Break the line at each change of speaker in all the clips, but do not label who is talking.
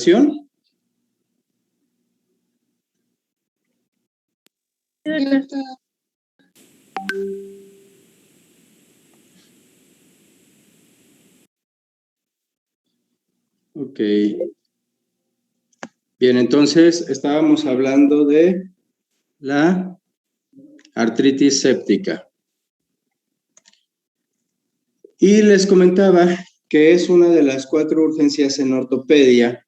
¿Sí? Ok. Bien, entonces estábamos hablando de la artritis séptica. Y les comentaba que es una de las 4 urgencias en ortopedia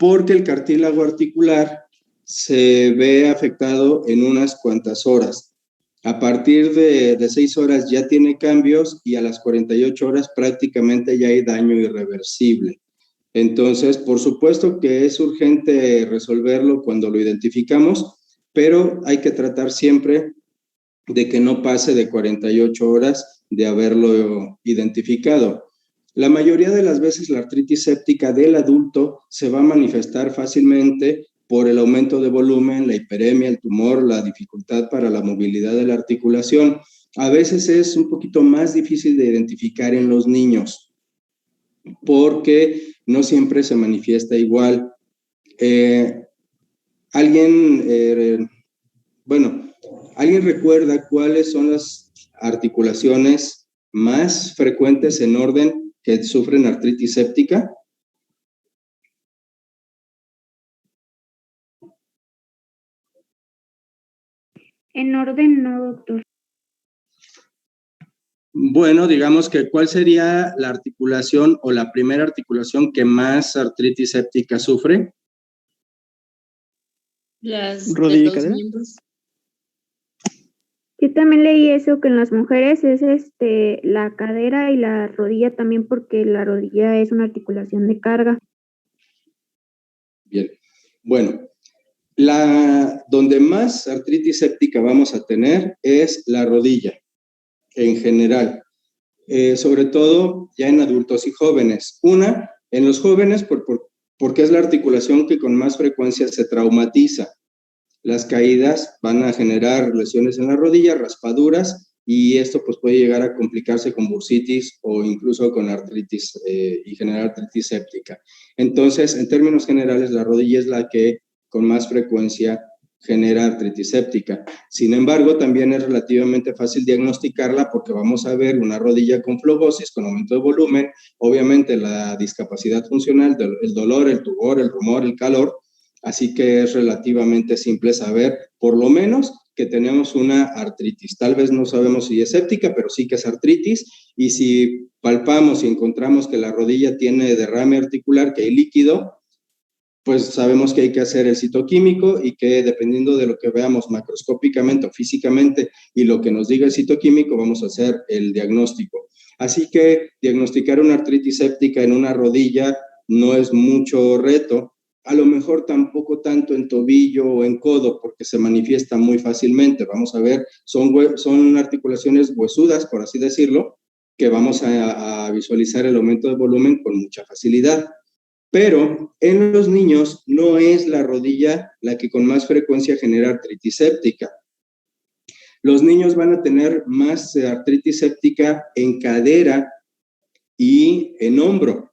porque el cartílago articular se ve afectado en unas cuantas horas. A partir de 6 horas ya tiene cambios y a las 48 horas prácticamente ya hay daño irreversible. Entonces, por supuesto que es urgente resolverlo cuando lo identificamos, pero hay que tratar siempre de que no pase de 48 horas de haberlo identificado. La mayoría de las veces la artritis séptica del adulto se va a manifestar fácilmente por el aumento de volumen, la hiperemia, el tumor, la dificultad para la movilidad de la articulación. A veces es un poquito más difícil de identificar en los niños porque no siempre se manifiesta igual. ¿Alguien recuerda cuáles son las articulaciones más frecuentes en orden que sufren artritis séptica?
En orden no, doctor.
Bueno, digamos que ¿cuál sería la articulación o la primera articulación que más artritis séptica sufre?
Las
rodilla y
de los
cadera.
miembros.
Yo también leí eso, que en las mujeres es la cadera y la rodilla también, porque la rodilla es una articulación de carga.
Bien, bueno, donde más artritis séptica vamos a tener es la rodilla, en general, sobre todo ya en adultos y jóvenes. En los jóvenes porque es la articulación que con más frecuencia se traumatiza. Las caídas van a generar lesiones en la rodilla, raspaduras, y esto pues puede llegar a complicarse con bursitis o incluso con artritis y generar artritis séptica. Entonces, en términos generales, la rodilla es la que con más frecuencia genera artritis séptica. Sin embargo, también es relativamente fácil diagnosticarla porque vamos a ver una rodilla con flogosis, con aumento de volumen, obviamente la discapacidad funcional, el dolor, el tugor, el rumor, el calor. Así que es relativamente simple saber, por lo menos, que tenemos una artritis. Tal vez no sabemos si es séptica, pero sí que es artritis. Y si palpamos y encontramos que la rodilla tiene derrame articular, que hay líquido, pues sabemos que hay que hacer el citoquímico y que dependiendo de lo que veamos macroscópicamente o físicamente y lo que nos diga el citoquímico, vamos a hacer el diagnóstico. Así que diagnosticar una artritis séptica en una rodilla no es mucho reto. A lo mejor tampoco tanto en tobillo o en codo, porque se manifiesta muy fácilmente. Vamos a ver, son articulaciones huesudas, por así decirlo, que vamos a visualizar el aumento de volumen con mucha facilidad. Pero en los niños no es la rodilla la que con más frecuencia genera artritis séptica. Los niños van a tener más artritis séptica en cadera y en hombro.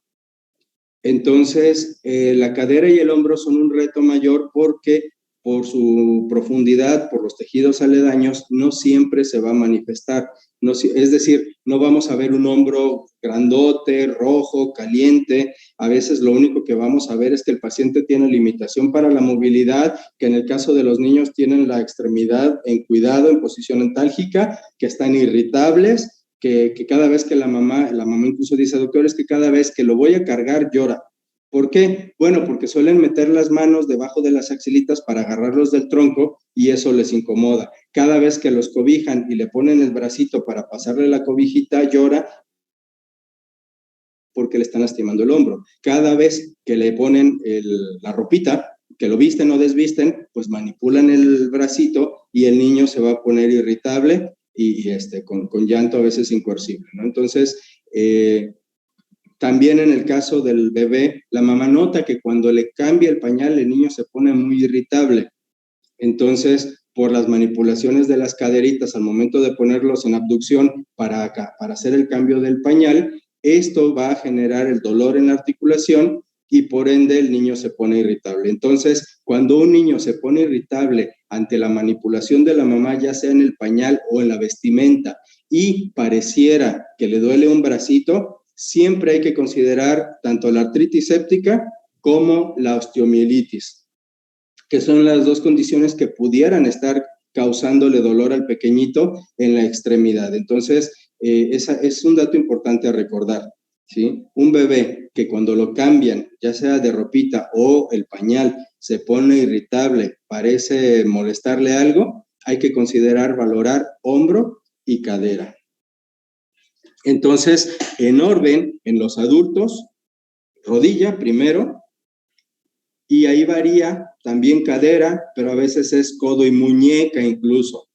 Entonces, la cadera y el hombro son un reto mayor porque por su profundidad, por los tejidos aledaños, no siempre se va a manifestar. Es decir, no vamos a ver un hombro grandote, rojo, caliente. A veces lo único que vamos a ver es que el paciente tiene limitación para la movilidad, que en el caso de los niños tienen la extremidad en cuidado, en posición antálgica, que están irritables, que cada vez que la mamá incluso dice, doctor, es que cada vez que lo voy a cargar llora. ¿Por qué? Bueno, porque suelen meter las manos debajo de las axilitas para agarrarlos del tronco y eso les incomoda. Cada vez que los cobijan y le ponen el bracito para pasarle la cobijita, llora porque le están lastimando el hombro. Cada vez que le ponen la ropita, que lo visten o desvisten, pues manipulan el bracito y el niño se va a poner irritable y con llanto a veces incoercible, ¿no? Entonces, también en el caso del bebé, la mamá nota que cuando le cambia el pañal, el niño se pone muy irritable. Entonces, por las manipulaciones de las caderitas al momento de ponerlos en abducción para hacer el cambio del pañal, esto va a generar el dolor en la articulación y por ende el niño se pone irritable. Entonces, cuando un niño se pone irritable ante la manipulación de la mamá, ya sea en el pañal o en la vestimenta, y pareciera que le duele un bracito, siempre hay que considerar tanto la artritis séptica como la osteomielitis, que son las dos condiciones que pudieran estar causándole dolor al pequeñito en la extremidad. Entonces, esa es un dato importante a recordar, ¿sí? Un bebé que cuando lo cambian, ya sea de ropita o el pañal, se pone irritable, parece molestarle algo, hay que considerar valorar hombro y cadera. Entonces, en orden, en los adultos, rodilla primero, y ahí varía también cadera, pero a veces es codo y muñeca incluso.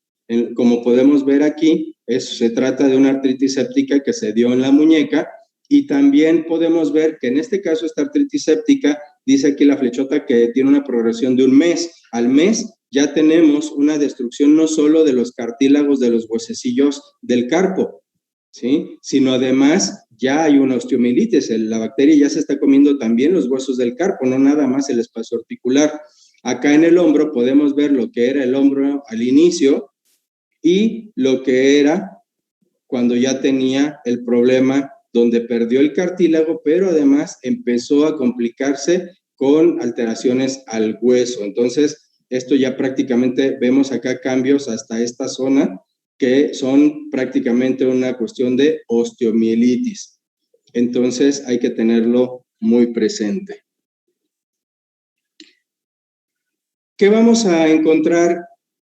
Como podemos ver aquí, se trata de una artritis séptica que se dio en la muñeca, y también podemos ver que en este caso esta artritis séptica, dice aquí la flechota que tiene una progresión de un mes. Al mes ya tenemos una destrucción no solo de los cartílagos de los huesecillos del carpo, ¿sí? Sino además ya hay una osteomielitis, la bacteria ya se está comiendo también los huesos del carpo, no nada más el espacio articular. Acá en el hombro podemos ver lo que era el hombro al inicio y lo que era cuando ya tenía el problema donde perdió el cartílago, pero además empezó a complicarse con alteraciones al hueso. Entonces, esto ya prácticamente vemos acá cambios hasta esta zona, que son prácticamente una cuestión de osteomielitis. Entonces, hay que tenerlo muy presente. ¿Qué vamos a encontrar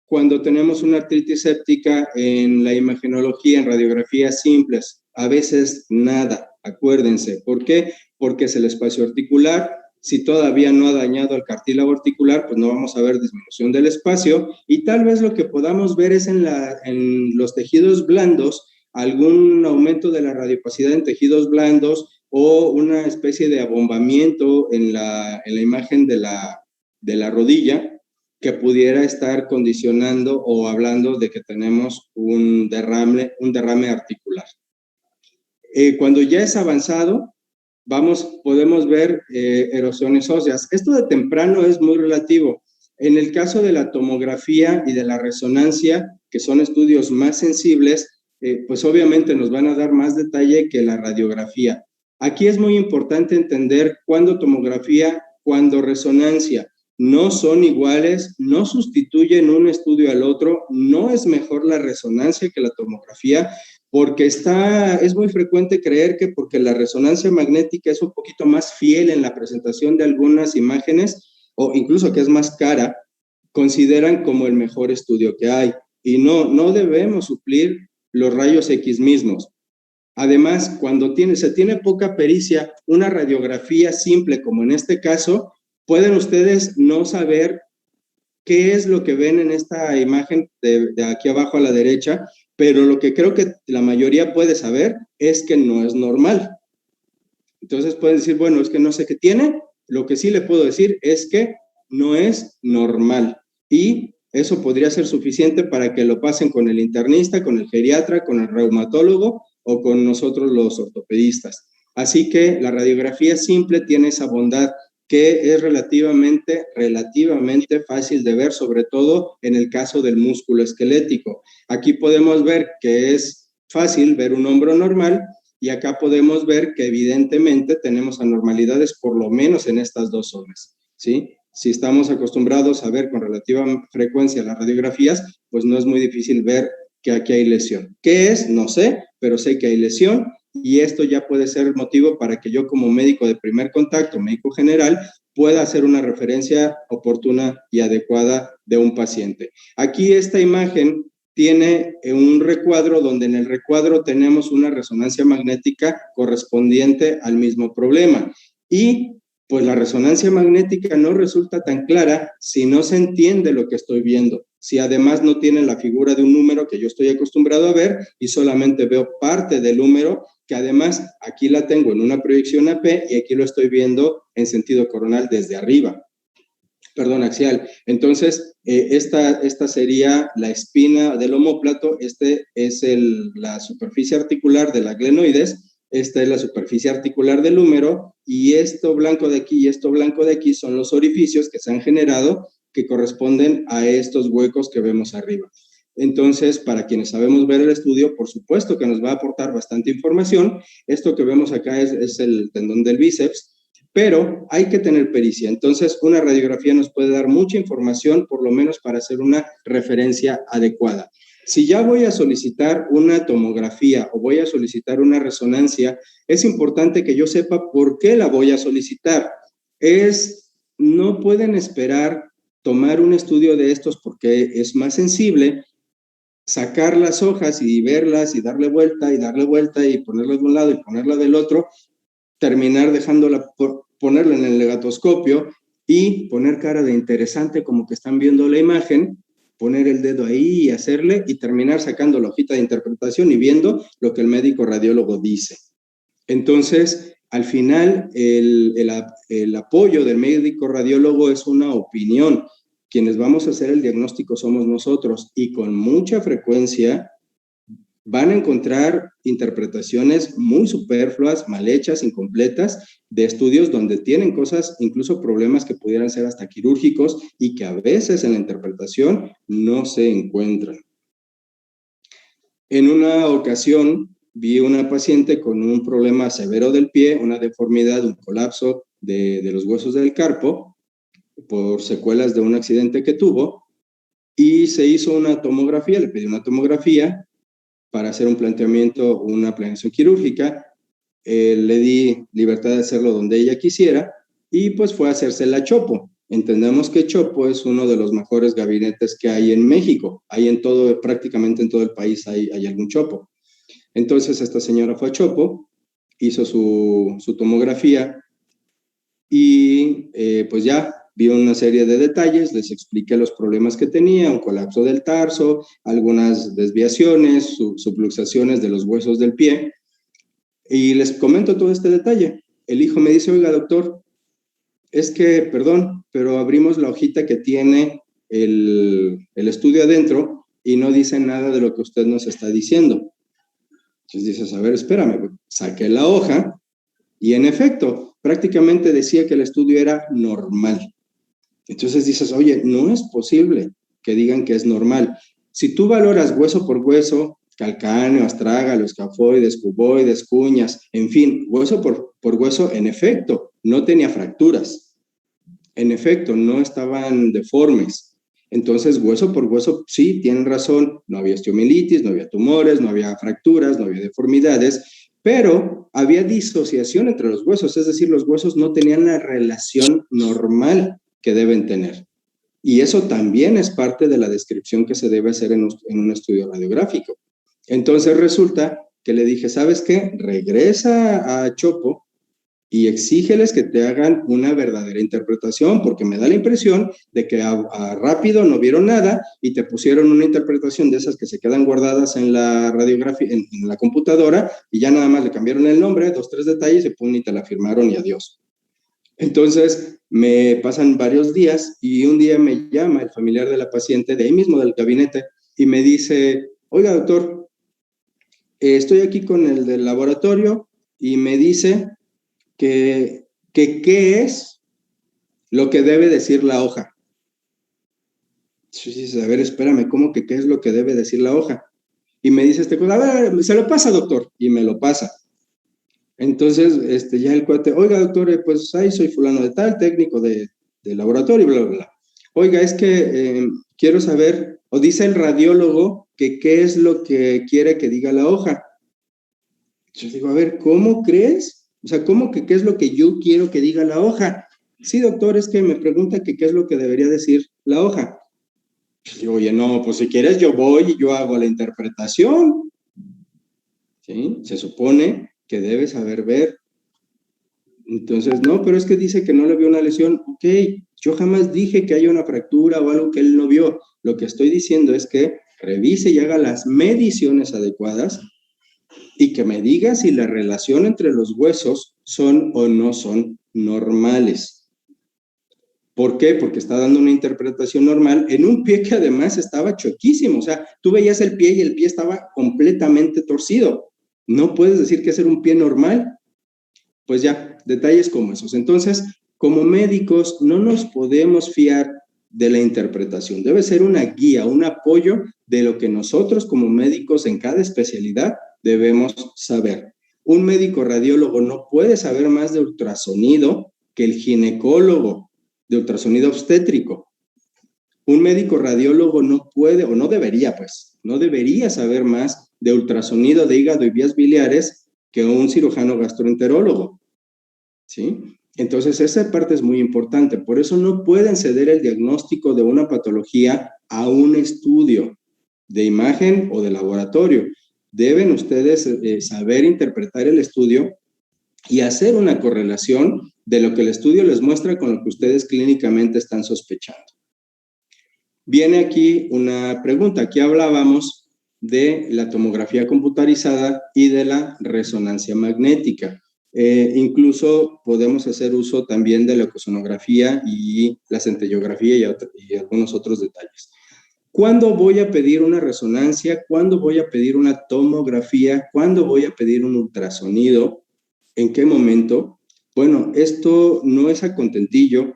cuando tenemos una artritis séptica en la imagenología, en radiografías simples? A veces nada, acuérdense. ¿Por qué? Porque es el espacio articular. Si todavía no ha dañado el cartílago articular, pues no vamos a ver disminución del espacio, y tal vez lo que podamos ver es en los tejidos blandos, algún aumento de la radiopacidad en tejidos blandos o una especie de abombamiento en la imagen de la rodilla, que pudiera estar condicionando o hablando de que tenemos un derrame articular. Cuando ya es avanzado, podemos ver erosiones óseas. Esto de temprano es muy relativo. En el caso de la tomografía y de la resonancia, que son estudios más sensibles, pues obviamente nos van a dar más detalle que la radiografía. Aquí es muy importante entender cuándo tomografía, cuándo resonancia. No son iguales, no sustituyen un estudio al otro, no es mejor la resonancia que la tomografía, porque es muy frecuente creer que porque la resonancia magnética es un poquito más fiel en la presentación de algunas imágenes, o incluso que es más cara, consideran como el mejor estudio que hay. Y no debemos suplir los rayos X mismos. Además, cuando se tiene poca pericia, una radiografía simple, como en este caso, pueden ustedes no saber qué es lo que ven en esta imagen de aquí abajo a la derecha, pero lo que creo que la mayoría puede saber es que no es normal. Entonces pueden decir, bueno, es que no sé qué tiene. Lo que sí le puedo decir es que no es normal, y eso podría ser suficiente para que lo pasen con el internista, con el geriatra, con el reumatólogo o con nosotros los ortopedistas. Así que la radiografía simple tiene esa bondad, que es relativamente fácil de ver, sobre todo en el caso del músculo esquelético. Aquí podemos ver que es fácil ver un hombro normal, y acá podemos ver que evidentemente tenemos anormalidades por lo menos en estas dos zonas, ¿sí? Si estamos acostumbrados a ver con relativa frecuencia las radiografías, pues no es muy difícil ver que aquí hay lesión. ¿Qué es? No sé, pero sé que hay lesión, y esto ya puede ser el motivo para que yo, como médico de primer contacto, médico general, pueda hacer una referencia oportuna y adecuada de un paciente. Aquí esta imagen tiene un recuadro donde en el recuadro tenemos una resonancia magnética correspondiente al mismo problema, y pues la resonancia magnética no resulta tan clara si no se entiende lo que estoy viendo, si además no tiene la figura de un número que yo estoy acostumbrado a ver y solamente veo parte del número, que además aquí la tengo en una proyección AP y aquí lo estoy viendo en sentido coronal desde arriba. Perdón, axial. Entonces, esta sería la espina del omóplato, este es la superficie articular de la glenoides, esta es la superficie articular del húmero, y esto blanco de aquí y esto blanco de aquí son los orificios que se han generado que corresponden a estos huecos que vemos arriba. Entonces, para quienes sabemos ver el estudio, por supuesto que nos va a aportar bastante información. Esto que vemos acá es el tendón del bíceps, pero hay que tener pericia. Entonces, una radiografía nos puede dar mucha información, por lo menos para hacer una referencia adecuada. Si ya voy a solicitar una tomografía o voy a solicitar una resonancia, es importante que yo sepa por qué la voy a solicitar. No pueden esperar tomar un estudio de estos porque es más sensible, sacar las hojas y verlas y darle vuelta y ponerla de un lado y ponerla del otro, terminar ponerla en el legatoscopio y poner cara de interesante como que están viendo la imagen, poner el dedo ahí y hacerle y terminar sacando la hojita de interpretación y viendo lo que el médico radiólogo dice. Entonces, al final, el apoyo del médico radiólogo es una opinión. Quienes vamos a hacer el diagnóstico somos nosotros y con mucha frecuencia van a encontrar interpretaciones muy superfluas, mal hechas, incompletas, de estudios donde tienen cosas, incluso problemas que pudieran ser hasta quirúrgicos y que a veces en la interpretación no se encuentran. En una ocasión vi una paciente con un problema severo del pie, una deformidad, un colapso de los huesos del carpo por secuelas de un accidente que tuvo y se hizo una tomografía, le pedí una tomografía para hacer un planteamiento, una planeación quirúrgica, le di libertad de hacerlo donde ella quisiera y pues fue a hacerse la chopo. Entendemos que Chopo es uno de los mejores gabinetes que hay en México. Hay prácticamente en todo el país hay algún Chopo. Entonces esta señora fue a Chopo, hizo su tomografía y pues ya vio una serie de detalles, les expliqué los problemas que tenía, un colapso del tarso, algunas desviaciones, subluxaciones de los huesos del pie, y les comento todo este detalle. El hijo me dice, oiga, doctor, es que, perdón, pero abrimos la hojita que tiene el estudio adentro y no dice nada de lo que usted nos está diciendo. Entonces dices, a ver, espérame, saqué la hoja y en efecto, prácticamente decía que el estudio era normal. Entonces dices, oye, no es posible que digan que es normal. Si tú valoras hueso por hueso, calcáneo, astrágalo, escafoides, cuboides, cuñas, en fin, hueso por hueso, en efecto, no tenía fracturas. En efecto, no estaban deformes. Entonces, hueso por hueso, sí, tienen razón, no había osteomielitis, no había tumores, no había fracturas, no había deformidades, pero había disociación entre los huesos, es decir, los huesos no tenían la relación normal que deben tener. Y eso también es parte de la descripción que se debe hacer en un estudio radiográfico. Entonces resulta que le dije, ¿sabes qué? Regresa a Chopo y exígeles que te hagan una verdadera interpretación, porque me da la impresión de que a rápido no vieron nada y te pusieron una interpretación de esas que se quedan guardadas en la radiografía, en la computadora, y ya nada más le cambiaron el nombre, 2, 3 detalles, y pum, y te la firmaron y adiós. Entonces, me pasan varios días y un día me llama el familiar de la paciente, de ahí mismo del gabinete, y me dice, oiga, doctor, estoy aquí con el del laboratorio y me dice que qué es lo que debe decir la hoja. Entonces, a ver, espérame, ¿cómo que qué es lo que debe decir la hoja? Y me dice a ver, se lo pasa, doctor, y me lo pasa. Entonces, ya el cuate, oiga, doctor, pues ahí soy fulano de tal, técnico de laboratorio, bla, bla, bla. Oiga, es que quiero saber, o dice el radiólogo, que qué es lo que quiere que diga la hoja. Yo digo, a ver, ¿cómo crees? O sea, ¿cómo que qué es lo que yo quiero que diga la hoja? Sí, doctor, es que me pregunta que qué es lo que debería decir la hoja. Yo digo, oye, no, pues si quieres yo voy y yo hago la interpretación. ¿Sí? Se supone que debes saber ver. Entonces, no, pero es que dice que no le vio una lesión. Ok, yo jamás dije que haya una fractura o algo que él no vio. Lo que estoy diciendo es que revise y haga las mediciones adecuadas y que me diga si la relación entre los huesos son o no son normales. ¿Por qué? Porque está dando una interpretación normal en un pie que además estaba chuequísimo. O sea, tú veías el pie y el pie estaba completamente torcido. No puedes decir que es un pie normal. Pues ya, detalles como esos. Entonces, como médicos, no nos podemos fiar de la interpretación. Debe ser una guía, un apoyo de lo que nosotros como médicos en cada especialidad debemos saber. Un médico radiólogo no puede saber más de ultrasonido que el ginecólogo de ultrasonido obstétrico. Un médico radiólogo no puede, o no debería, no debería saber más de ultrasonido de hígado y vías biliares que un cirujano gastroenterólogo, ¿sí? Entonces, esa parte es muy importante. Por eso no pueden ceder el diagnóstico de una patología a un estudio de imagen o de laboratorio. Deben ustedes saber interpretar el estudio y hacer una correlación de lo que el estudio les muestra con lo que ustedes clínicamente están sospechando. Viene aquí una pregunta. Aquí hablábamos de la tomografía computarizada y de la resonancia magnética. Incluso podemos hacer uso también de la ecosonografía y la centellografía y algunos otros detalles. ¿Cuándo voy a pedir una resonancia? ¿Cuándo voy a pedir una tomografía? ¿Cuándo voy a pedir un ultrasonido? ¿En qué momento? Bueno, esto no es a contentillo.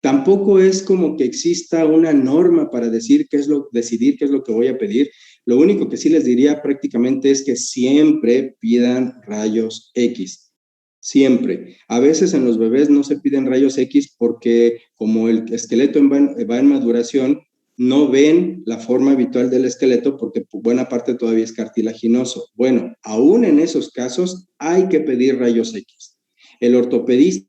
Tampoco es como que exista una norma para decidir qué es lo que voy a pedir. Lo único que sí les diría prácticamente es que siempre pidan rayos X. Siempre. A veces en los bebés no se piden rayos X porque como el esqueleto va en maduración, no ven la forma habitual del esqueleto porque buena parte todavía es cartilaginoso. Bueno, aún en esos casos hay que pedir rayos X. El ortopedista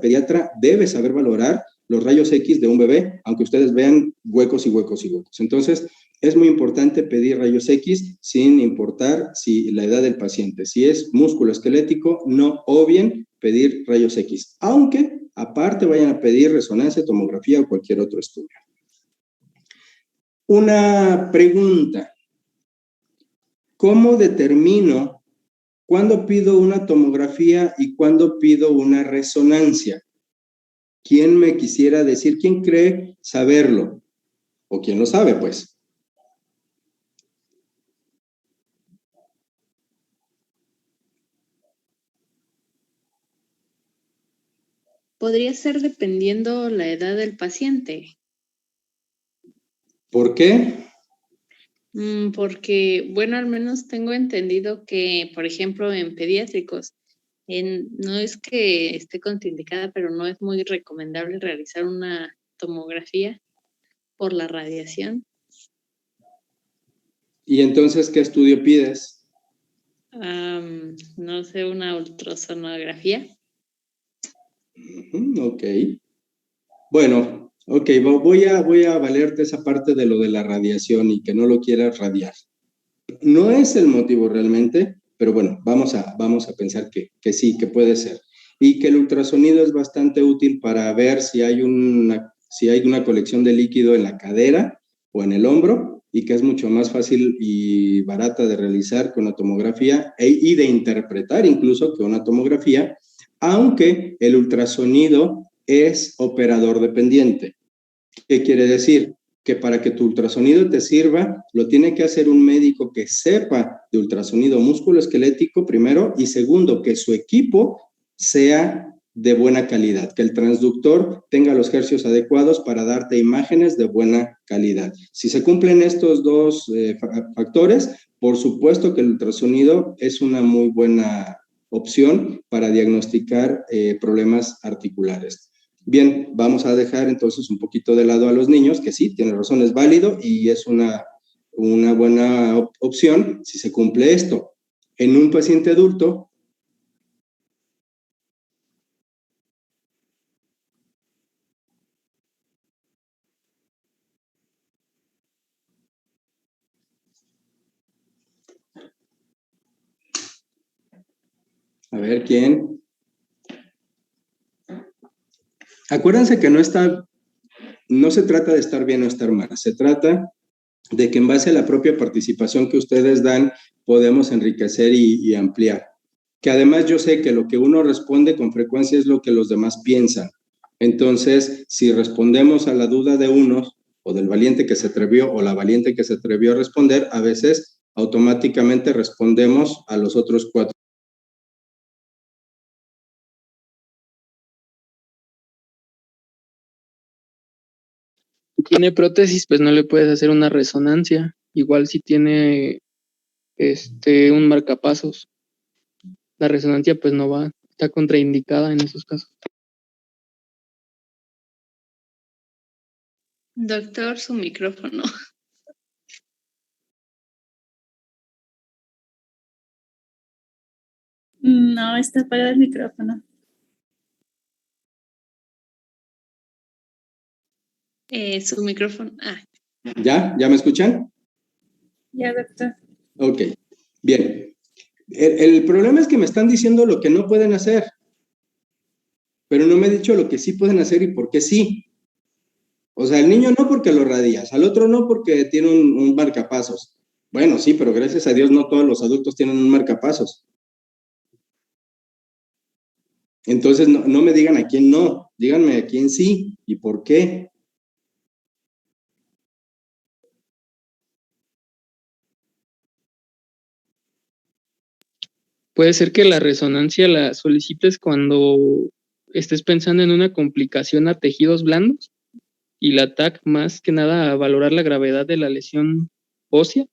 pediatra debe saber valorar los rayos X de un bebé, aunque ustedes vean huecos y huecos y huecos. Entonces, es muy importante pedir rayos X sin importar si la edad del paciente. Si es músculo esquelético, no obvien pedir rayos X, aunque aparte vayan a pedir resonancia, tomografía o cualquier otro estudio. Una pregunta. ¿Cómo determino cuándo pido una tomografía y cuándo pido una resonancia? ¿Quién me quisiera decir? ¿Quién cree saberlo? ¿O quién lo sabe, pues?
Podría ser dependiendo la edad del paciente.
¿Por qué?
Porque, bueno, al menos tengo entendido que, por ejemplo, en pediátricos, no es que esté contraindicada, pero no es muy recomendable realizar una tomografía por la radiación.
¿Y entonces qué estudio pides?
No sé, una ultrasonografía.
Ok. Bueno, ok, voy a valerte esa parte de lo de la radiación y que no lo quieras radiar. No es el motivo realmente, pero bueno, vamos a pensar que sí, que puede ser. Y que el ultrasonido es bastante útil para ver si hay una colección de líquido en la cadera o en el hombro y que es mucho más fácil y barata de realizar que una tomografía y de interpretar incluso que una tomografía, aunque el ultrasonido es operador dependiente. ¿Qué quiere decir? Que para que tu ultrasonido te sirva, lo tiene que hacer un médico que sepa de ultrasonido musculoesquelético primero y segundo, que su equipo sea de buena calidad, que el transductor tenga los hercios adecuados para darte imágenes de buena calidad. Si se cumplen estos dos factores, por supuesto que el ultrasonido es una muy buena opción para diagnosticar problemas articulares. Bien, vamos a dejar entonces un poquito de lado a los niños, que sí, tiene razón, es válido y es una buena opción si se cumple esto. En un paciente adulto, a ver, ¿quién? Acuérdense que no se trata de estar bien o estar mal, se trata de que en base a la propia participación que ustedes dan, podemos enriquecer y ampliar. Que además yo sé que lo que uno responde con frecuencia es lo que los demás piensan. Entonces, si respondemos a la duda de unos, o del valiente que se atrevió, o la valiente que se atrevió a responder, a veces automáticamente respondemos a los otros 4
tiene prótesis, pues no le puedes hacer una resonancia. Igual si tiene un marcapasos, la resonancia pues no va, está contraindicada en esos casos.
Doctor, su micrófono.
No, está apagado el micrófono.
Su micrófono.
¿Ya? ¿Ya me escuchan?
Ya, doctor.
Ok, bien. El problema es que me están diciendo lo que no pueden hacer, pero no me he dicho lo que sí pueden hacer y por qué sí. O sea, el niño no porque lo radias, al otro no porque tiene un marcapasos. Bueno, sí, pero gracias a Dios no todos los adultos tienen un marcapasos. Entonces, no me digan a quién no, díganme a quién sí y por qué.
Puede ser que la resonancia la solicites cuando estés pensando en una complicación a tejidos blandos y la TAC más que nada a valorar la gravedad de la lesión ósea.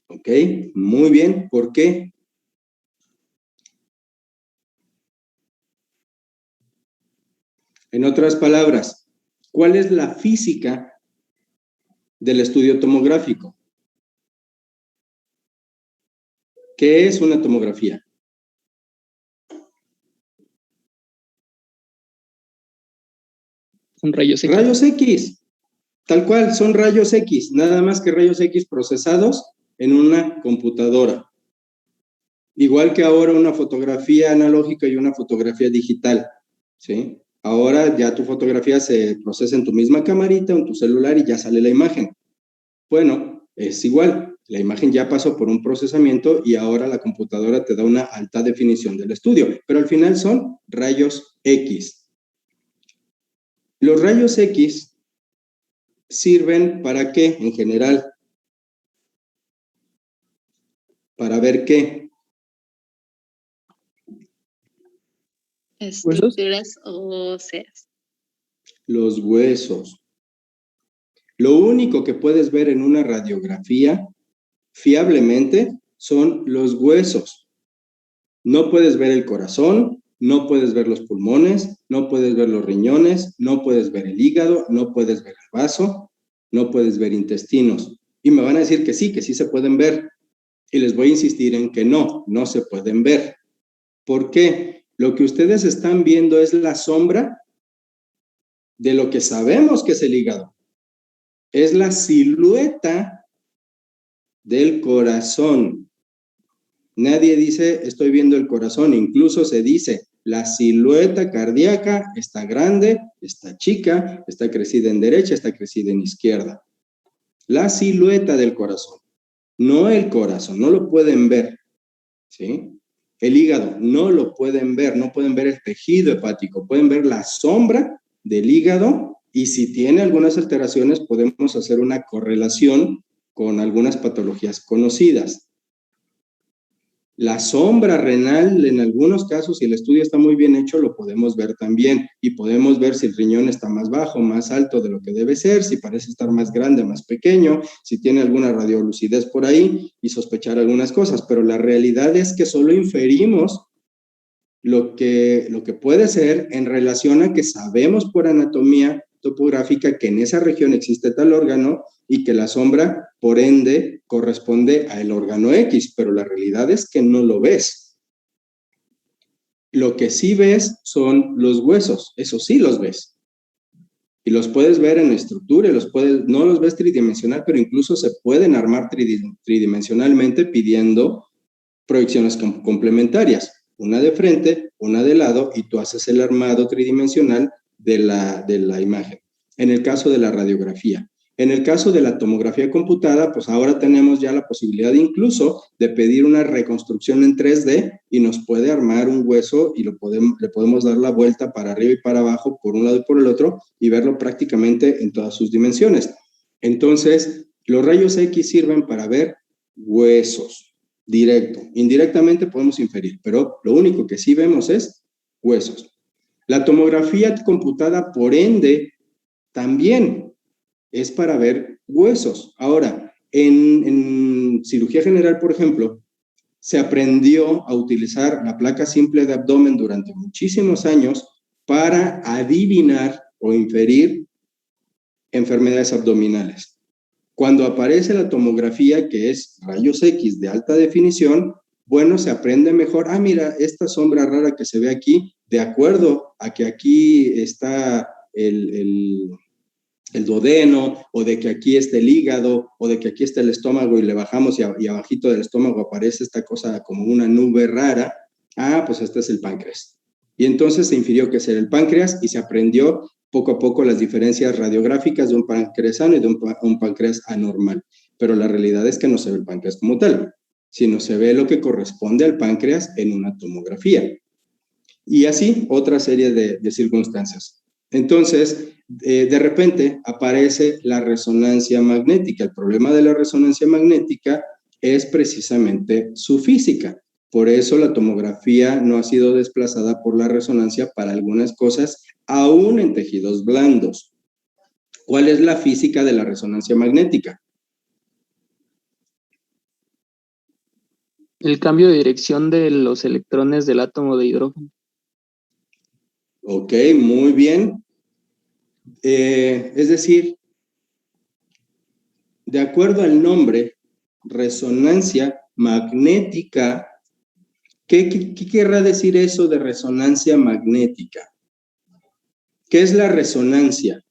Ok, muy bien, ¿por qué? En otras palabras, ¿cuál es la física del estudio tomográfico? ¿Qué es una tomografía?
Son rayos X.
Rayos X, tal cual, son rayos X, nada más que rayos X procesados en una computadora. Igual que ahora una fotografía analógica y una fotografía digital, ¿sí? Ahora ya tu fotografía se procesa en tu misma camarita o en tu celular y ya sale la imagen. Bueno, es igual, la imagen ya pasó por un procesamiento y ahora la computadora te da una alta definición del estudio, pero al final son rayos X. Los rayos X sirven ¿para qué en general? ¿Para ver qué?
Estructuras óseas.
Los huesos. Lo único que puedes ver en una radiografía, fiablemente, son los huesos. No puedes ver el corazón, no puedes ver los pulmones, no puedes ver los riñones, no puedes ver el hígado, no puedes ver el vaso, no puedes ver intestinos. Y me van a decir que sí se pueden ver. Y les voy a insistir en que no se pueden ver. ¿Por qué? Lo que ustedes están viendo es la sombra de lo que sabemos que es el hígado. Es la silueta del corazón. Nadie dice, estoy viendo el corazón, incluso se dice, la silueta cardíaca está grande, está chica, está crecida en derecha, está crecida en izquierda. La silueta del corazón, no el corazón, no lo pueden ver, ¿sí? El hígado, no lo pueden ver, no pueden ver el tejido hepático, pueden ver la sombra del hígado y si tiene algunas alteraciones podemos hacer una correlación con algunas patologías conocidas. La sombra renal, en algunos casos, si el estudio está muy bien hecho, lo podemos ver también y podemos ver si el riñón está más bajo, más alto de lo que debe ser, si parece estar más grande, más pequeño, si tiene alguna radiolucidez por ahí y sospechar algunas cosas, pero la realidad es que solo inferimos lo que puede ser en relación a que sabemos por anatomía topográfica que en esa región existe tal órgano y que la sombra, por ende, corresponde al órgano X, pero la realidad es que no lo ves. Lo que sí ves son los huesos, eso sí los ves. Y los puedes ver en estructura, no los ves tridimensional, pero incluso se pueden armar tridimensionalmente pidiendo proyecciones complementarias. Una de frente, una de lado, y tú haces el armado tridimensional de la imagen. En el caso de la radiografía. En el caso de la tomografía computada, pues ahora tenemos ya la posibilidad incluso de pedir una reconstrucción en 3D y nos puede armar un hueso y le podemos dar la vuelta para arriba y para abajo, por un lado y por el otro, y verlo prácticamente en todas sus dimensiones. Entonces, los rayos X sirven para ver huesos. Directo. Indirectamente podemos inferir, pero lo único que sí vemos es huesos. La tomografía computada, por ende, también es para ver huesos. Ahora, en cirugía general, por ejemplo, se aprendió a utilizar la placa simple de abdomen durante muchísimos años para adivinar o inferir enfermedades abdominales. Cuando aparece la tomografía, que es rayos X de alta definición, bueno, se aprende mejor. Ah, mira, esta sombra rara que se ve aquí, de acuerdo a que aquí está el duodeno, o de que aquí está el hígado, o de que aquí está el estómago y le bajamos y abajito del estómago aparece esta cosa como una nube rara. Ah, pues este es el páncreas. Y entonces se infirió que ese era el páncreas y se aprendió poco a poco las diferencias radiográficas de un páncreas sano y de un páncreas anormal. Pero la realidad es que no se ve el páncreas como tal, sino se ve lo que corresponde al páncreas en una tomografía. Y así otra serie de circunstancias. Entonces, de repente aparece la resonancia magnética. El problema de la resonancia magnética es precisamente su física. Por eso la tomografía no ha sido desplazada por la resonancia para algunas cosas, aún en tejidos blandos. ¿Cuál es la física de la resonancia magnética?
El cambio de dirección de los electrones del átomo de hidrógeno.
Ok, muy bien. Es decir, de acuerdo al nombre, resonancia magnética, ¿qué querrá decir eso de resonancia magnética? ¿Qué es la resonancia?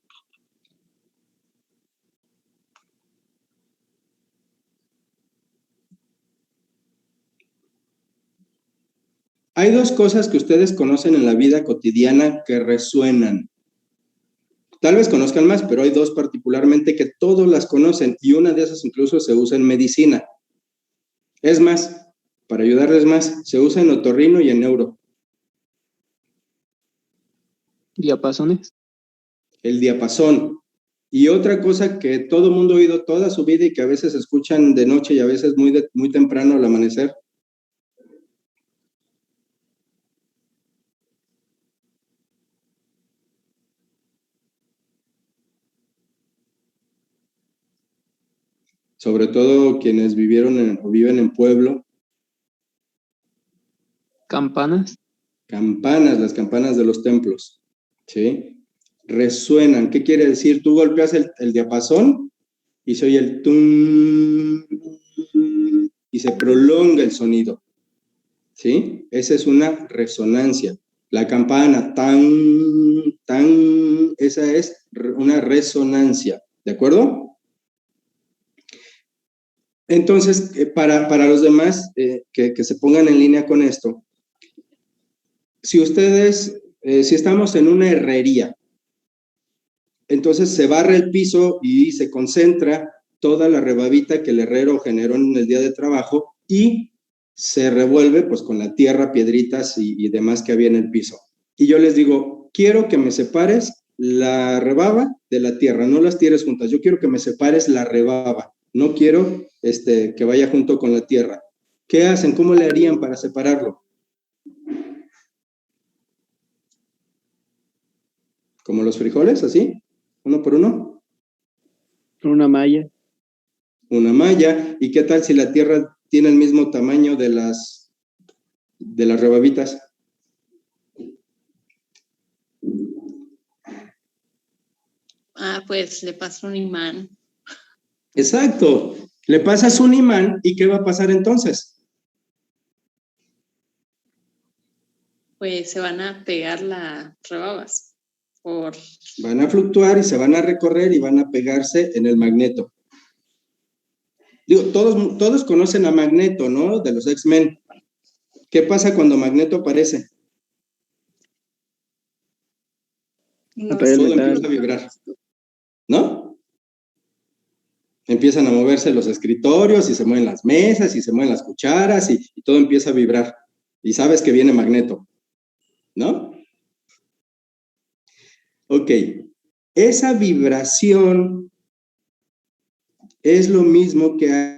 Hay dos cosas que ustedes conocen en la vida cotidiana que resuenan. Tal vez conozcan más, pero hay dos particularmente que todos las conocen y una de esas incluso se usa en medicina. Es más, para ayudarles más, se usa en otorrino y en neuro.
Diapasones.
El diapasón. Y otra cosa que todo el mundo ha oído toda su vida y que a veces escuchan de noche y a veces muy temprano al amanecer. Sobre todo quienes vivieron o viven en pueblo.
Campanas.
Campanas, las campanas de los templos, ¿sí? Resuenan. ¿Qué quiere decir? Tú golpeas el diapasón y se oye el tum y se prolonga el sonido, ¿sí? Esa es una resonancia. La campana, tan, esa es una resonancia, ¿de acuerdo? Entonces, para los demás que se pongan en línea con esto, si estamos en una herrería, entonces se barre el piso y se concentra toda la rebabita que el herrero generó en el día de trabajo y se revuelve pues con la tierra, piedritas y demás que había en el piso. Y yo les digo, quiero que me separes la rebaba de la tierra, no las tires juntas, yo quiero que me separes la rebaba, no quiero que vaya junto con la tierra. ¿Qué hacen? ¿Cómo le harían para separarlo? ¿Como los frijoles, así? ¿Uno por uno?
Una malla.
Una malla. ¿Y qué tal si la tierra tiene el mismo tamaño de las rebabitas?
Ah, pues le pasa un imán.
Exacto. Le pasas un imán y ¿qué va a pasar entonces?
Pues se van a pegar las rebabas.
Van a fluctuar y se van a recorrer y van a pegarse en el magneto. Digo, todos conocen a Magneto, ¿no? De los X-Men. ¿Qué pasa cuando Magneto aparece? Todo empieza a vibrar, ¿no? Empiezan a moverse los escritorios y se mueven las mesas y se mueven las cucharas y todo empieza a vibrar. Y sabes que viene Magneto, ¿no? Ok, esa vibración es lo mismo que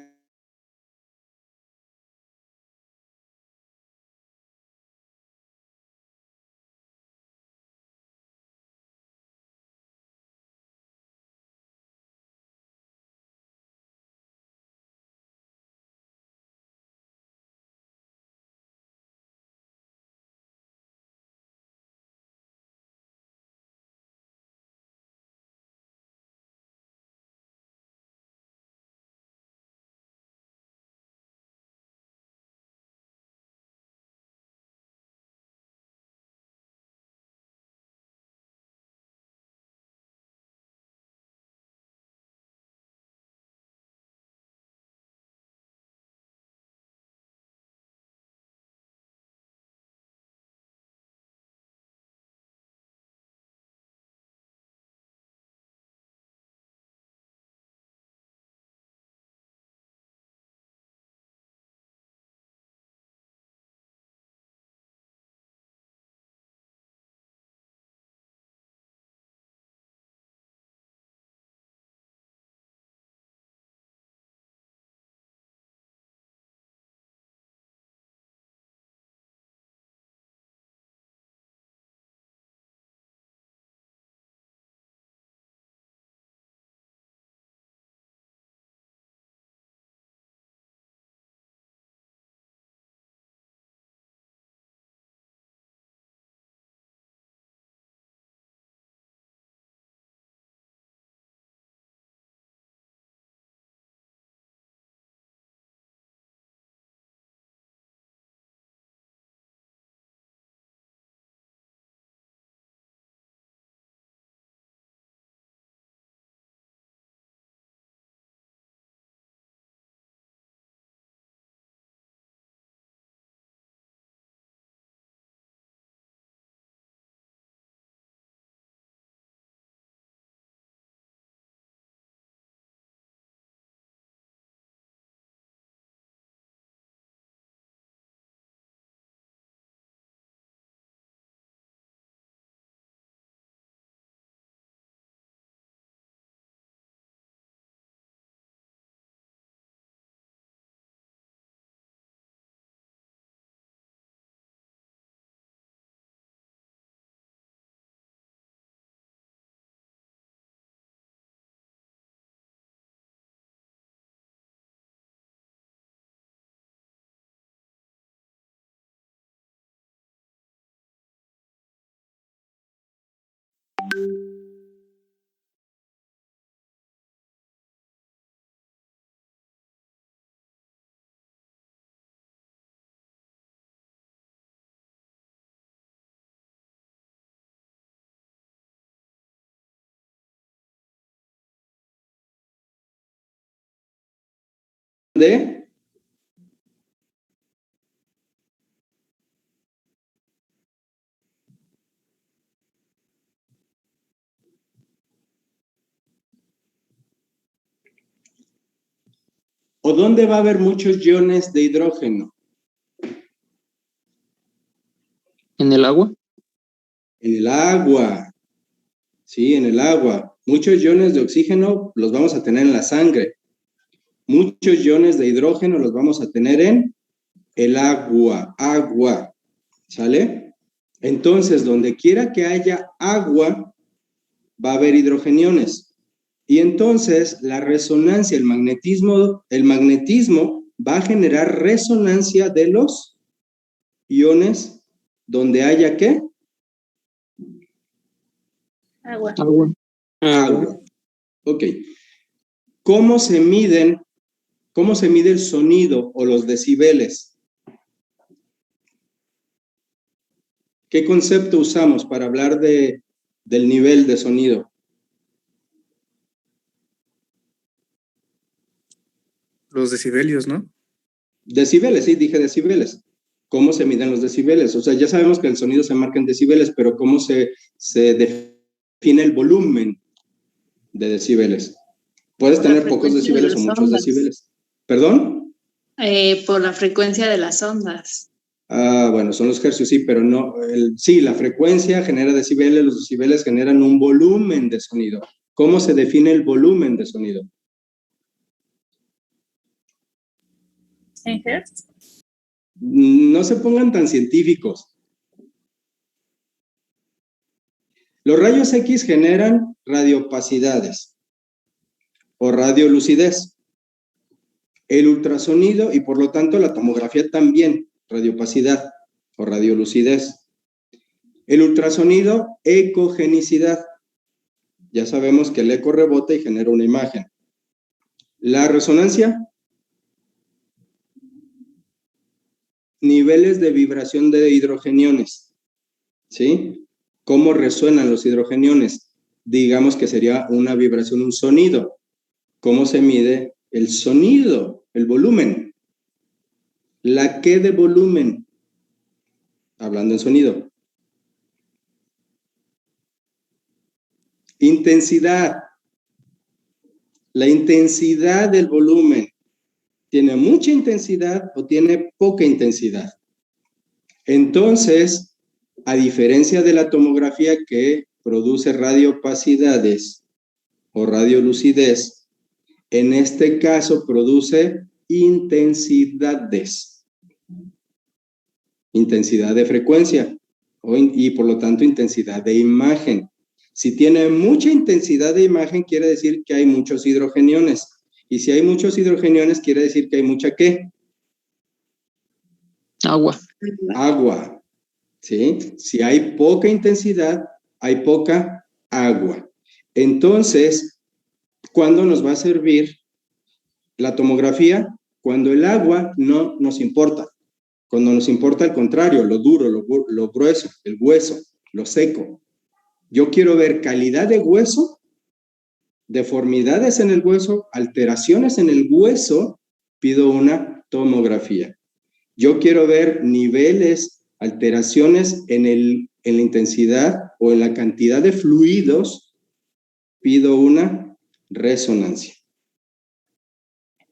¿O dónde va a haber muchos iones de hidrógeno?
¿En el agua?
En el agua. Sí, en el agua. Muchos iones de oxígeno los vamos a tener en la sangre. Muchos iones de hidrógeno los vamos a tener en el agua. ¿Sale? Entonces, donde quiera que haya agua, va a haber hidrogeniones. Y entonces, la resonancia, el magnetismo va a generar resonancia de los iones donde haya ¿qué?
Agua.
Agua. Ok. ¿Cómo se mide el sonido o los decibeles? ¿Qué concepto usamos para hablar del nivel de sonido?
Los decibelios, ¿no?
Decibeles, sí, dije decibeles. ¿Cómo se miden los decibeles? O sea, ya sabemos que el sonido se marca en decibeles, pero ¿cómo se define el volumen de decibeles? Puedes
Por la
tener pocos
frecuencia de
decibeles o
las
muchos
ondas.
decibeles. ¿Perdón?
Por la frecuencia de las ondas.
Ah, bueno, son los hercios, sí, pero no. Sí, la frecuencia genera decibeles, los decibeles generan un volumen de sonido. ¿Cómo se define el volumen de sonido?
¿En hertz?
No se pongan tan científicos. Los rayos X generan radioopacidades o radiolucidez. El ultrasonido y por lo tanto la tomografía también, radioopacidad o radiolucidez. El ultrasonido, ecogenicidad. Ya sabemos que el eco rebota y genera una imagen. La resonancia, niveles de vibración de hidrogeniones. ¿Sí? ¿Cómo resuenan los hidrogeniones? Digamos que sería una vibración, un sonido. ¿Cómo se mide el sonido, el volumen? ¿La qué de volumen? Hablando en sonido. Intensidad. La intensidad del volumen. ¿Tiene mucha intensidad o tiene poca intensidad? Entonces, a diferencia de la tomografía que produce radioopacidades o radiolucidez, en este caso produce intensidades. Intensidad de frecuencia y por lo tanto intensidad de imagen. Si tiene mucha intensidad de imagen, quiere decir que hay muchos hidrogeniones. Y si hay muchos hidrogeniones, quiere decir que hay mucha ¿qué?
Agua.
Agua. ¿Sí? Si hay poca intensidad, hay poca agua. Entonces, ¿cuándo nos va a servir la tomografía? Cuando el agua no nos importa. Cuando nos importa al contrario, lo duro, lo grueso, el hueso, lo seco. Yo quiero ver calidad de hueso, deformidades en el hueso, alteraciones en el hueso, pido una tomografía. Yo quiero ver niveles, alteraciones en la intensidad o en la cantidad de fluidos, pido una resonancia.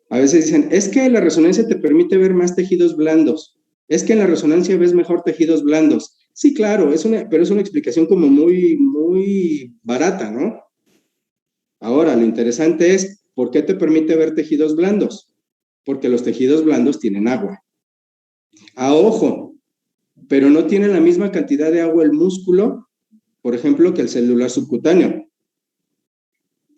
A veces dicen, es que la resonancia te permite ver más tejidos blandos. Es que en la resonancia ves mejor tejidos blandos. Sí, claro, pero es una explicación como muy, muy barata, ¿no? Ahora, lo interesante es, ¿por qué te permite ver tejidos blandos? Porque los tejidos blandos tienen agua. A ojo, pero no tiene la misma cantidad de agua el músculo, por ejemplo, que el celular subcutáneo.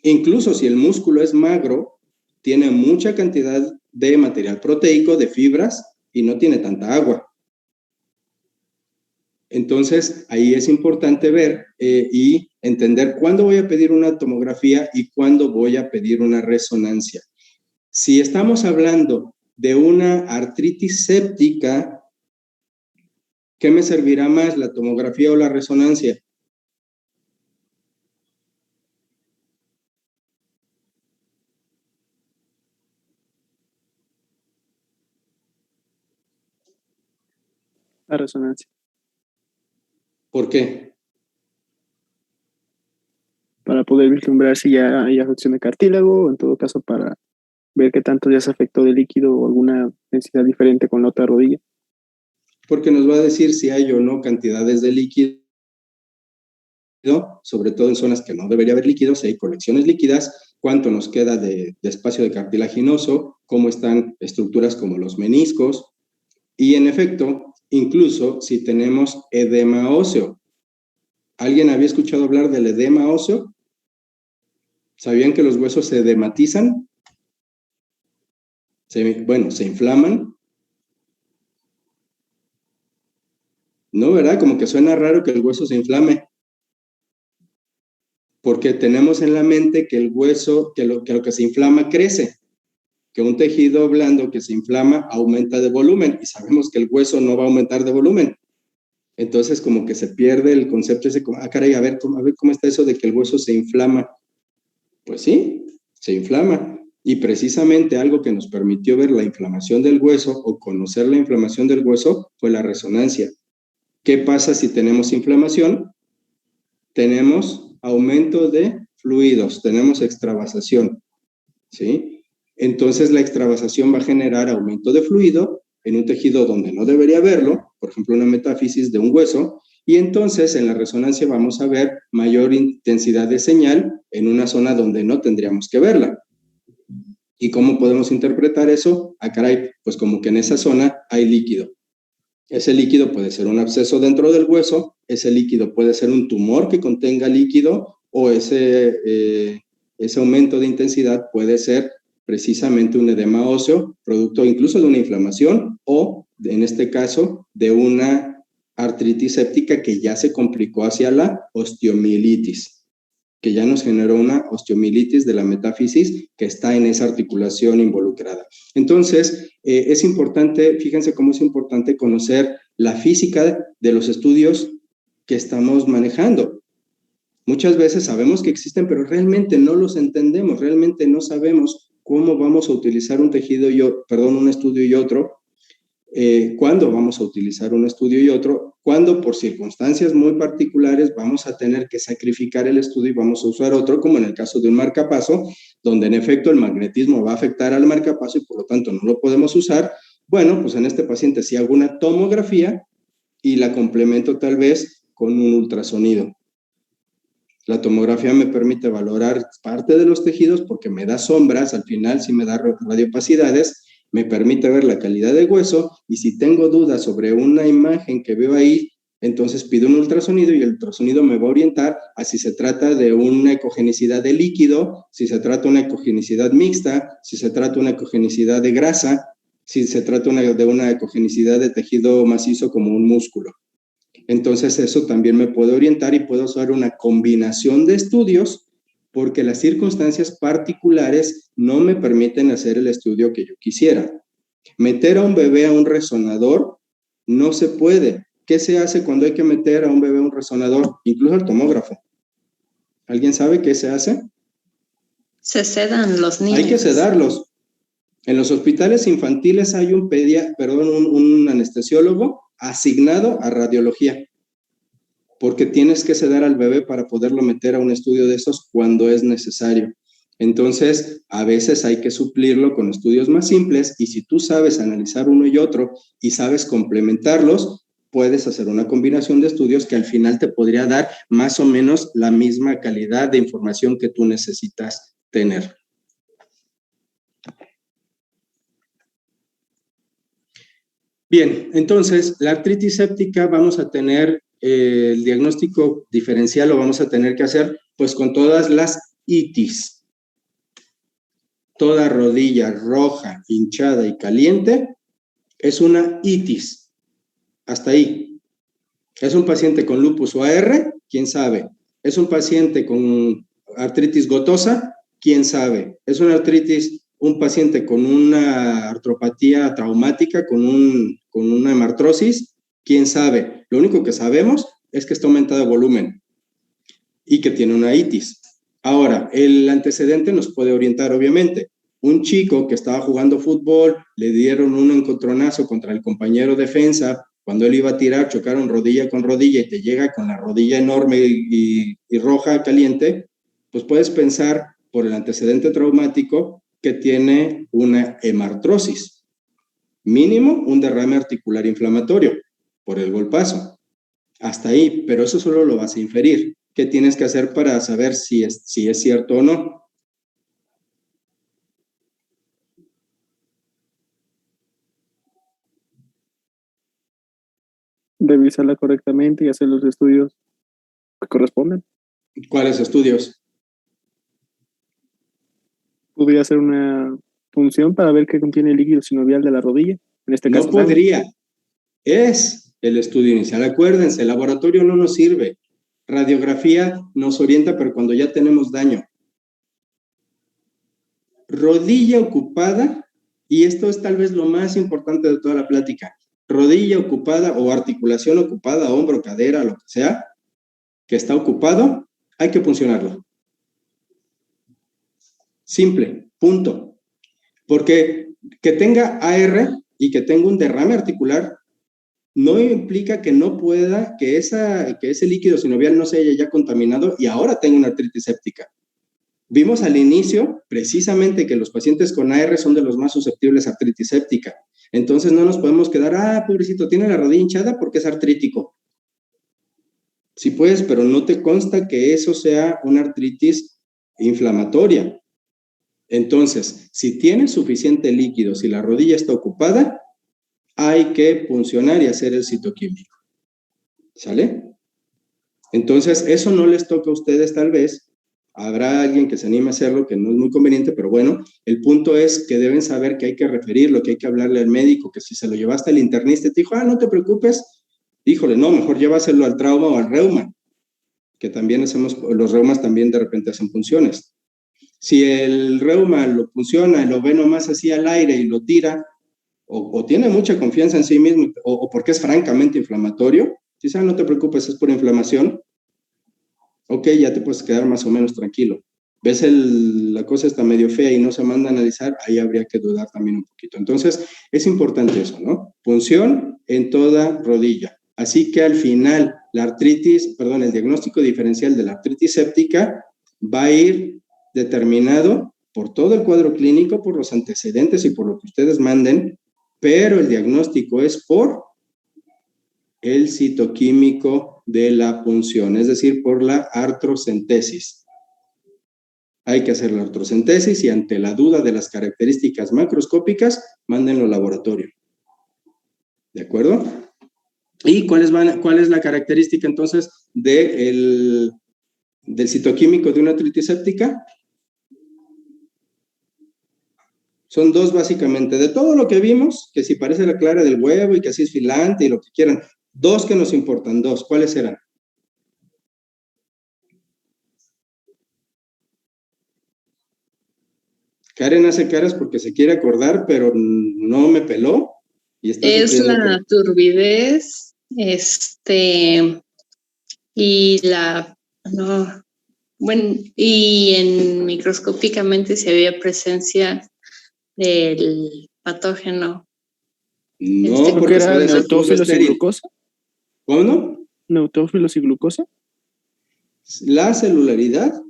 Incluso si el músculo es magro, tiene mucha cantidad de material proteico, de fibras, y no tiene tanta agua. Entonces, ahí es importante ver y entender cuándo voy a pedir una tomografía y cuándo voy a pedir una resonancia. Si estamos hablando de una artritis séptica, ¿qué me servirá más, la tomografía o la resonancia?
a resonancia.
¿Por qué?
Para poder vislumbrar si ya hay afección de cartílago, o en todo caso para ver qué tanto ya se afectó de líquido o alguna densidad diferente con la otra rodilla.
Porque nos va a decir si hay o no cantidades de líquido, sobre todo en zonas que no debería haber líquido, si hay colecciones líquidas, cuánto nos queda de espacio de cartilaginoso, cómo están estructuras como los meniscos, y en efecto, incluso si tenemos edema óseo. ¿Alguien había escuchado hablar del edema óseo? ¿Sabían que los huesos se edematizan? Se inflaman. No, ¿verdad? Como que suena raro que el hueso se inflame. Porque tenemos en la mente que el hueso, que lo que se inflama crece, que un tejido blando que se inflama aumenta de volumen, y sabemos que el hueso no va a aumentar de volumen. Entonces como que se pierde el concepto ese, caray, a ver cómo está eso de que el hueso se inflama. Pues sí, se inflama. Y precisamente algo que nos permitió ver la inflamación del hueso o conocer la inflamación del hueso fue la resonancia. ¿Qué pasa si tenemos inflamación? Tenemos aumento de fluidos, tenemos extravasación, ¿sí? Entonces la extravasación va a generar aumento de fluido en un tejido donde no debería haberlo, por ejemplo una metáfisis de un hueso, y entonces en la resonancia vamos a ver mayor intensidad de señal en una zona donde no tendríamos que verla. ¿Y cómo podemos interpretar eso? Ah, caray, pues como que en esa zona hay líquido. Ese líquido puede ser un absceso dentro del hueso, ese líquido puede ser un tumor que contenga líquido, o ese aumento de intensidad puede ser precisamente un edema óseo, producto incluso de una inflamación, o en este caso de una artritis séptica que ya se complicó hacia la osteomielitis, que ya nos generó una osteomielitis de la metáfisis que está en esa articulación involucrada. Entonces, es importante, fíjense cómo es importante conocer la física de los estudios que estamos manejando. Muchas veces sabemos que existen, pero realmente no los entendemos, realmente no sabemos cómo vamos a utilizar un estudio y otro, cuándo vamos a utilizar un estudio y otro, cuándo por circunstancias muy particulares vamos a tener que sacrificar el estudio y vamos a usar otro, como en el caso de un marcapaso, donde en efecto el magnetismo va a afectar al marcapaso y por lo tanto no lo podemos usar. Bueno, pues en este paciente sí hago una tomografía y la complemento tal vez con un ultrasonido. La tomografía me permite valorar parte de los tejidos porque me da sombras, al final sí me da radiopacidades, me permite ver la calidad del hueso, y si tengo dudas sobre una imagen que veo ahí, entonces pido un ultrasonido y el ultrasonido me va a orientar a si se trata de una ecogenicidad de líquido, si se trata de una ecogenicidad mixta, si se trata de una ecogenicidad de grasa, si se trata de una ecogenicidad de tejido macizo como un músculo. Entonces eso también me puede orientar y puedo usar una combinación de estudios porque las circunstancias particulares no me permiten hacer el estudio que yo quisiera. Meter a un bebé a un resonador no se puede. ¿Qué se hace cuando hay que meter a un bebé a un resonador? Incluso al tomógrafo. ¿Alguien sabe qué se hace?
Se sedan los niños.
Hay que sedarlos. En los hospitales infantiles hay un anestesiólogo asignado a radiología, porque tienes que sedar al bebé para poderlo meter a un estudio de esos cuando es necesario. Entonces, a veces hay que suplirlo con estudios más simples, y si tú sabes analizar uno y otro y sabes complementarlos, puedes hacer una combinación de estudios que al final te podría dar más o menos la misma calidad de información que tú necesitas tener. Bien, entonces, la artritis séptica vamos a tener el diagnóstico diferencial, lo vamos a tener que hacer pues con todas las itis. Toda rodilla roja, hinchada y caliente es una itis. Hasta ahí. ¿Es un paciente con lupus o AR? ¿Quién sabe? ¿Es un paciente con artritis gotosa? ¿Quién sabe? ¿Es un paciente con una artropatía traumática, con una hemartrosis? ¿Quién sabe? Lo único que sabemos es que está aumentado de volumen y que tiene una itis. Ahora, el antecedente nos puede orientar, obviamente. Un chico que estaba jugando fútbol, le dieron un encontronazo contra el compañero defensa cuando él iba a tirar, chocaron rodilla con rodilla y te llega con la rodilla enorme y roja, caliente, pues puedes pensar por el antecedente traumático que tiene una hemartrosis. Mínimo un derrame articular inflamatorio por el golpazo. Hasta ahí, pero eso solo lo vas a inferir. ¿Qué tienes que hacer para saber si es cierto o no?
Revisarla correctamente y hacer los estudios que correspondan.
¿Cuáles estudios?
Podría ser una función para ver qué contiene el líquido sinovial de la rodilla. En este caso,
No podría. Es el estudio inicial. Acuérdense, el laboratorio no nos sirve. Radiografía nos orienta, pero cuando ya tenemos daño. Rodilla ocupada, y esto es tal vez lo más importante de toda la plática. Rodilla ocupada o articulación ocupada, hombro, cadera, lo que sea, que está ocupado, hay que puncionarlo. Simple, punto. Porque que tenga AR y que tenga un derrame articular no implica que no pueda, que ese líquido sinovial no se haya ya contaminado y ahora tenga una artritis séptica. Vimos al inicio precisamente que los pacientes con AR son de los más susceptibles a artritis séptica. Entonces no nos podemos quedar, pobrecito, tiene la rodilla hinchada porque es artrítico. Sí puedes, pero no te consta que eso sea una artritis inflamatoria. Entonces, si tienes suficiente líquido, si la rodilla está ocupada, hay que puncionar y hacer el citoquímico. ¿Sale? Entonces, eso no les toca a ustedes tal vez. Habrá alguien que se anime a hacerlo, que no es muy conveniente, pero bueno, el punto es que deben saber que hay que referirlo, que hay que hablarle al médico, que si se lo llevaste al internista y te dijo, no te preocupes, híjole, no, mejor llévaselo al trauma o al reuma, que también los reumas también de repente hacen punciones. Si el reuma lo funciona y lo ve nomás así al aire y lo tira, o tiene mucha confianza en sí mismo, o porque es francamente inflamatorio, quizá no te preocupes, es por inflamación, ok, ya te puedes quedar más o menos tranquilo. Ves la cosa está medio fea y no se manda a analizar, ahí habría que dudar también un poquito. Entonces, es importante eso, ¿no? Punción en toda rodilla. Así que al final, el diagnóstico diferencial de la artritis séptica va a ir determinado por todo el cuadro clínico, por los antecedentes y por lo que ustedes manden, pero el diagnóstico es por el citoquímico de la punción, es decir, por la artrocentesis. Hay que hacer la artrocentesis y ante la duda de las características macroscópicas, mándenlo al laboratorio. ¿De acuerdo? ¿Y cuál es la característica entonces del citoquímico de una artritis séptica? Son dos básicamente. De todo lo que vimos, que si parece la clara del huevo y que así es filante y lo que quieran, dos que nos importan, dos. ¿Cuáles eran? Karen hace caras porque se quiere acordar, pero no me peló. Y está
es
sufriendo
la turbidez, y y microscópicamente si había presencia del patógeno.
No,
porque era
puede ser
neutrófilos y
estéril.
glucosa.
¿Cómo no?
Neutrófilos y glucosa.
La celularidad,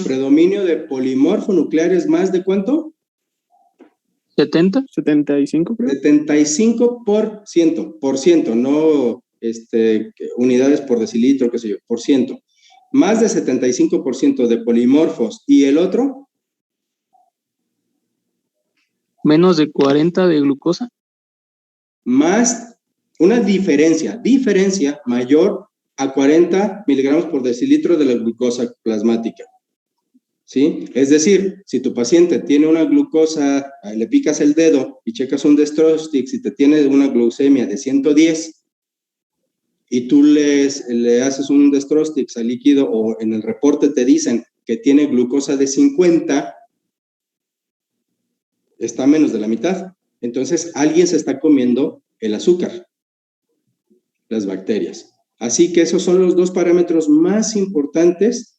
predominio de polimorfonucleares, ¿más de cuánto?
70.
75, creo.
75%, no unidades por decilitro, qué sé yo, por ciento. Más de 75% de polimorfos. ¿Y el otro?
Menos de 40 de glucosa.
Más una diferencia mayor a 40 miligramos por decilitro de la glucosa plasmática. ¿Sí? Es decir, si tu paciente tiene una glucosa, le picas el dedo y checas un dextrose, si te tiene una glucemia de 110 y tú le haces un dextrose al líquido o en el reporte te dicen que tiene glucosa de 50, está menos de la mitad. Entonces, alguien se está comiendo el azúcar, las bacterias. Así que esos son los dos parámetros más importantes.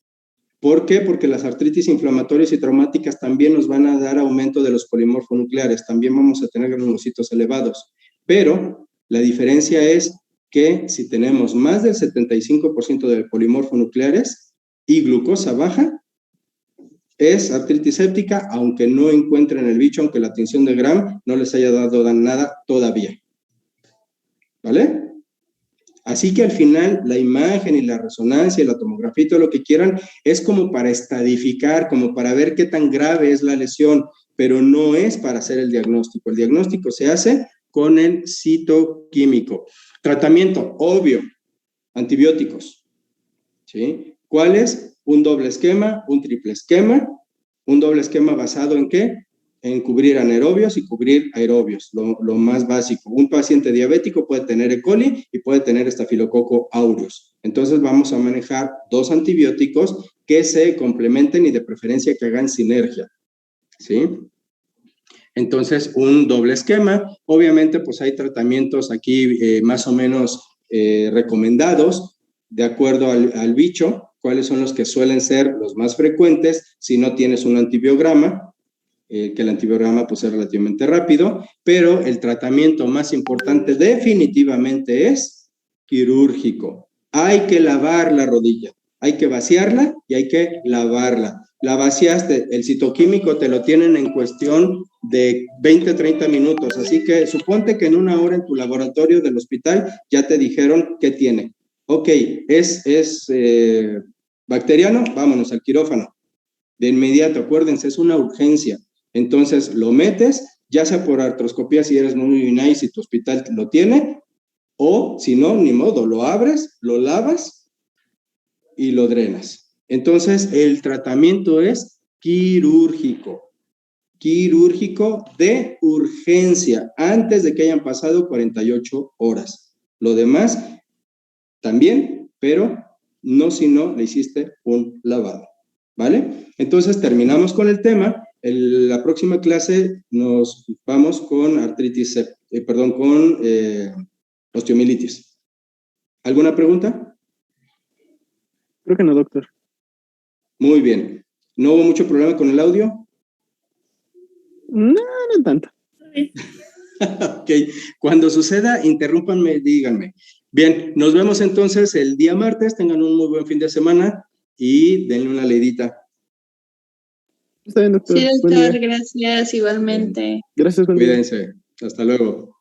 ¿Por qué? Porque las artritis inflamatorias y traumáticas también nos van a dar aumento de los polimorfonucleares, también vamos a tener granulocitos elevados, pero La diferencia es que si tenemos más del 75% de polimorfo nucleares y glucosa baja, es artritis séptica, aunque no encuentren el bicho, aunque la tinción de Gram no les haya dado nada todavía. ¿Vale? Así que al final la imagen y la resonancia y la tomografía y todo lo que quieran es como para estadificar, como para ver qué tan grave es la lesión, pero no es para hacer el diagnóstico. El diagnóstico se hace con el citoquímico. Tratamiento, obvio, antibióticos. ¿Sí? ¿Cuáles? Un doble esquema, un triple esquema. Un doble esquema basado ¿en qué? En cubrir anaerobios y cubrir aerobios, lo más básico. Un paciente diabético puede tener E. coli y puede tener estafilococo aureus. Entonces vamos a manejar 2 antibióticos que se complementen y de preferencia que hagan sinergia. ¿Sí? Entonces, un doble esquema. Obviamente, pues hay tratamientos aquí más o menos recomendados de acuerdo al bicho, cuáles son los que suelen ser los más frecuentes si no tienes un antibiograma, que el antibiograma pues es relativamente rápido, pero el tratamiento más importante definitivamente es quirúrgico. Hay que lavar la rodilla, hay que vaciarla y hay que lavarla. La vaciaste, el citoquímico te lo tienen en cuestión de 20, 30 minutos, así que suponte que en 1 hora en tu laboratorio del hospital ya te dijeron qué tiene. Ok, es bacteriano, vámonos al quirófano. De inmediato, acuérdense, es una urgencia. Entonces, lo metes, ya sea por artroscopía si eres muy nice y tu hospital lo tiene, o si no, ni modo, lo abres, lo lavas y lo drenas. Entonces, el tratamiento es quirúrgico de urgencia, antes de que hayan pasado 48 horas. Lo demás, también, pero no si no le hiciste un lavado, ¿vale? Entonces, terminamos con el tema. En la próxima clase nos vamos con osteomielitis. ¿Alguna pregunta?
Creo que no, doctor.
Muy bien. ¿No hubo mucho problema con el audio?
No, no tanto.
Ok. Cuando suceda, interrúmpanme, díganme. Bien, nos vemos entonces el día martes. Tengan un muy buen fin de semana y denle una leidita.
Está bien, doctor.
Sí,
Buen
doctor,
día.
gracias, igualmente.
Gracias, buen día.
Cuídense. Hasta luego.